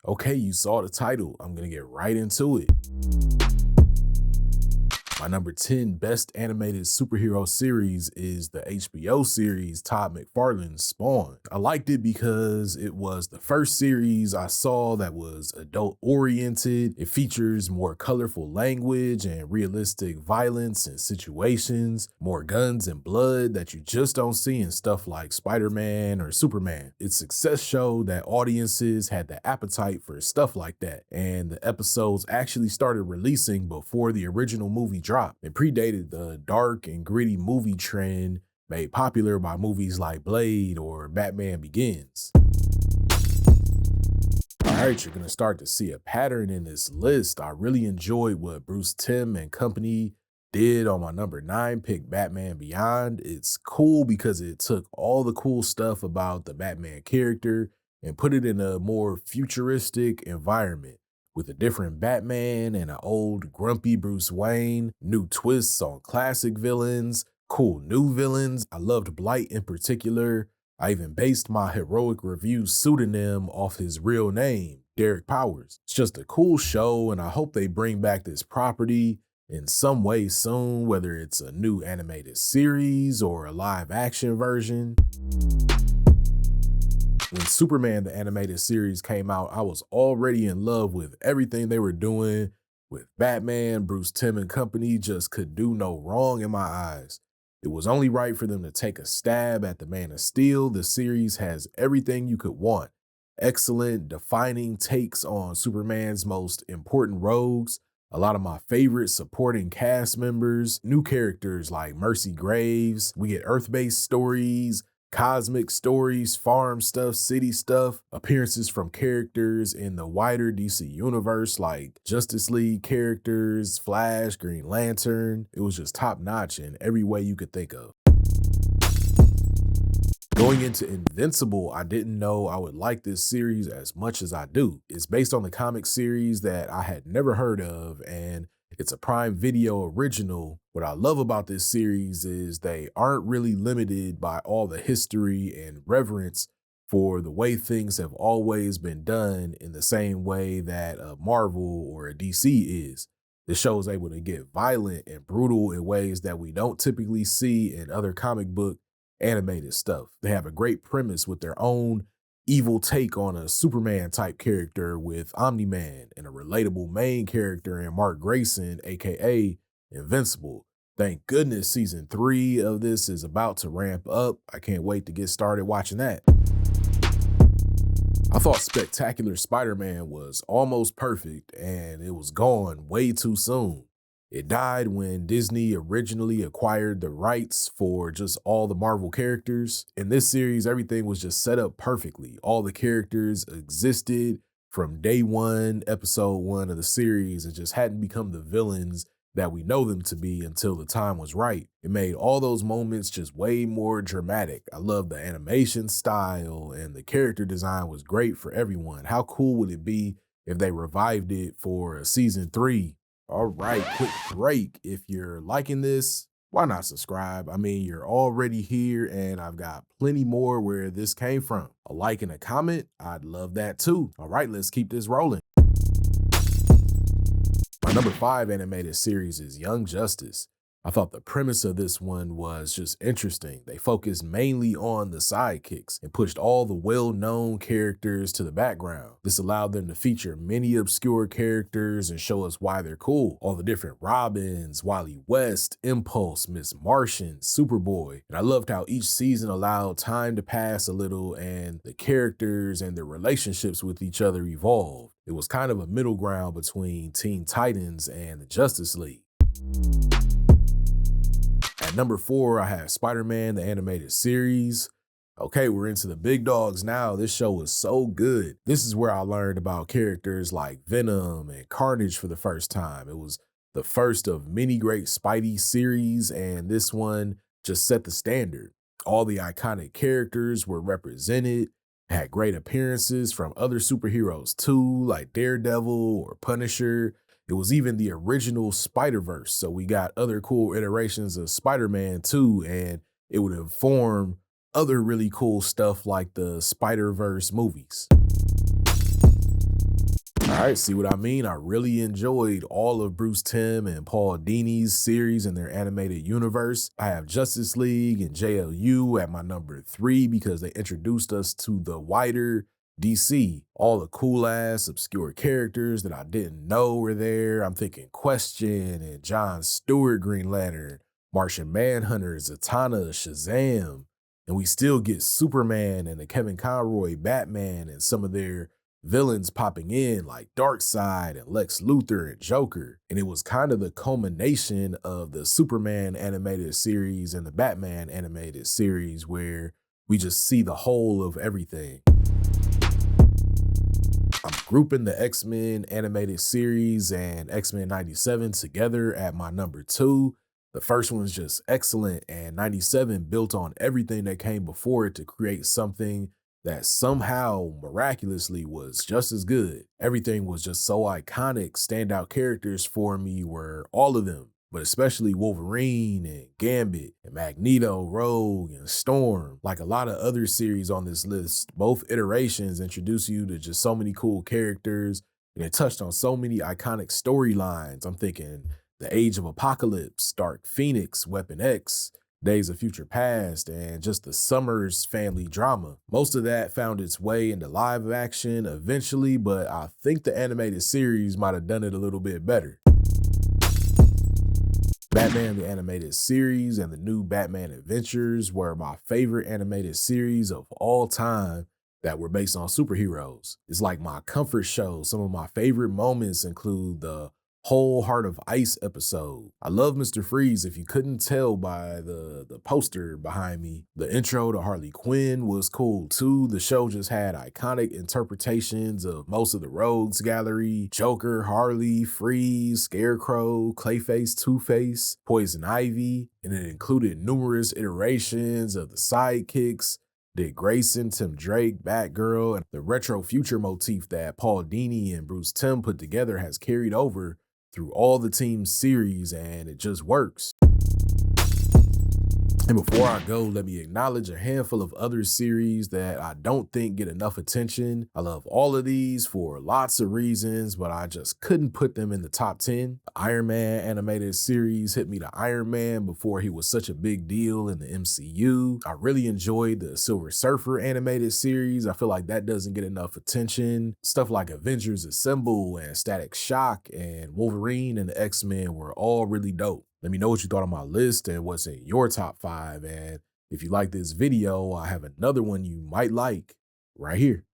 Okay, you saw the title. I'm gonna get right into it. My number 10 best animated superhero series is the HBO series Todd McFarlane's Spawn. I liked it because it was the first series I saw that was adult oriented. It features more colorful language and realistic violence and situations, more guns and blood that you just don't see in stuff like Spider-Man or Superman. Its success showed that audiences had the appetite for stuff like that, and the episodes actually started releasing before the original movie dropped. It predated the dark and gritty movie trend made popular by movies like Blade or Batman Begins. All right, you're gonna start to see a pattern in this list. I really enjoyed what Bruce Timm and company did on my number 9 pick, Batman Beyond. It's cool because it took all the cool stuff about the Batman character and put it in a more futuristic environment with a different Batman and an old grumpy Bruce Wayne, new twists on classic villains, cool new villains. I loved Blight in particular. I even based my heroic review pseudonym off his real name, Derek Powers. It's just a cool show, and I hope they bring back this property in some way soon, whether it's a new animated series or a live action version. When Superman the animated series came out, I was already in love with everything they were doing with Batman. Bruce Timm and company just could do no wrong in my eyes. It was only right for them to take a stab at the Man of Steel. The series has everything you could want. Excellent, defining takes on Superman's most important rogues, a lot of my favorite supporting cast members, new characters like Mercy Graves. We get Earth-based stories, cosmic stories, farm stuff, city stuff, appearances from characters in the wider DC universe like Justice League characters, Flash, Green Lantern. It was just top notch in every way you could think of. Going into Invincible, I didn't know I would like this series as much as I do. It's based on the comic series that I had never heard of, and it's a Prime Video original. What I love about this series is they aren't really limited by all the history and reverence for the way things have always been done in the same way that a Marvel or a DC is. The show is able to get violent and brutal in ways that we don't typically see in other comic book animated stuff. They have a great premise with their own evil take on a Superman type character with Omni-Man and a relatable main character in Mark Grayson, aka Invincible. Thank goodness season 3 of this is about to ramp up. I can't wait to get started watching that. I thought Spectacular Spider-Man was almost perfect, and it was gone way too soon. It died when Disney originally acquired the rights for just all the Marvel characters. In this series, everything was just set up perfectly. All the characters existed from day one, episode 1 of the series, and just hadn't become the villains that we know them to be until the time was right. It made all those moments just way more dramatic. I love the animation style, and the character design was great for everyone. How cool would it be if they revived it for a season 3? All right, quick break. If you're liking this, why not subscribe? I mean, you're already here, and I've got plenty more where this came from. A like and a comment, I'd love that too. All right, let's keep this rolling. My number 5 animated series is Young Justice. I thought the premise of this one was just interesting. They focused mainly on the sidekicks and pushed all the well-known characters to the background. This allowed them to feature many obscure characters and show us why they're cool. All the different Robins, Wally West, Impulse, Miss Martian, Superboy. And I loved how each season allowed time to pass a little and the characters and their relationships with each other evolved. It was kind of a middle ground between Teen Titans and the Justice League. At number 4, I have Spider-Man, the animated series. Okay, we're into the big dogs now. This show was so good. This is where I learned about characters like Venom and Carnage for the first time. It was the first of many great Spidey series, and this one just set the standard. All the iconic characters were represented, had great appearances from other superheroes too, like Daredevil or Punisher. It was even the original Spider-Verse, so we got other cool iterations of Spider-Man too, and it would inform other really cool stuff like the Spider-Verse movies. All right, see what I mean? I really enjoyed all of Bruce Timm and Paul Dini's series in their animated universe. I have Justice League and JLU at my number 3 because they introduced us to the wider DC, all the cool ass obscure characters that I didn't know were there. I'm thinking Question and John Stewart Green Lantern, Martian Manhunter, Zatanna, Shazam, and we still get Superman and the Kevin Conroy Batman and some of their villains popping in like Darkseid and Lex Luthor and Joker. And it was kind of the culmination of the Superman animated series and the Batman animated series where we just see the whole of everything. I'm grouping the X-Men animated series and X-Men 97 together at my number 2. The first one's just excellent, and 97 built on everything that came before it to create something that somehow miraculously was just as good. Everything was just so iconic. Standout characters for me were all of them, but especially Wolverine and Gambit and Magneto, Rogue and Storm. Like a lot of other series on this list, both iterations introduce you to just so many cool characters, and it touched on so many iconic storylines. I'm thinking The Age of Apocalypse, Dark Phoenix, Weapon X, Days of Future Past, and just the Summers family drama. Most of that found its way into live action eventually, but I think the animated series might have done it a little bit better. Batman the Animated Series and the new Batman Adventures were my favorite animated series of all time that were based on superheroes. It's like my comfort show. Some of my favorite moments include the whole Heart of Ice episode. I love Mr. Freeze, if you couldn't tell by the poster behind me. The intro to Harley Quinn was cool too. The show just had iconic interpretations of most of the Rogues Gallery: Joker, Harley, Freeze, Scarecrow, Clayface, Two-Face, Poison Ivy, and it included numerous iterations of the sidekicks: Dick Grayson, Tim Drake, Batgirl, and the retro future motif that Paul Dini and Bruce Timm put together has carried over through all the team's series, and it just works. And before I go, let me acknowledge a handful of other series that I don't think get enough attention. I love all of these for lots of reasons, but I just couldn't put them in the top 10. The Iron Man animated series hit me to Iron Man before he was such a big deal in the MCU. I really enjoyed the Silver Surfer animated series. I feel like that doesn't get enough attention. Stuff like Avengers Assemble and Static Shock and Wolverine and the X-Men were all really dope. Let me know what you thought of my list and what's in your top 5. And if you like this video, I have another one you might like right here.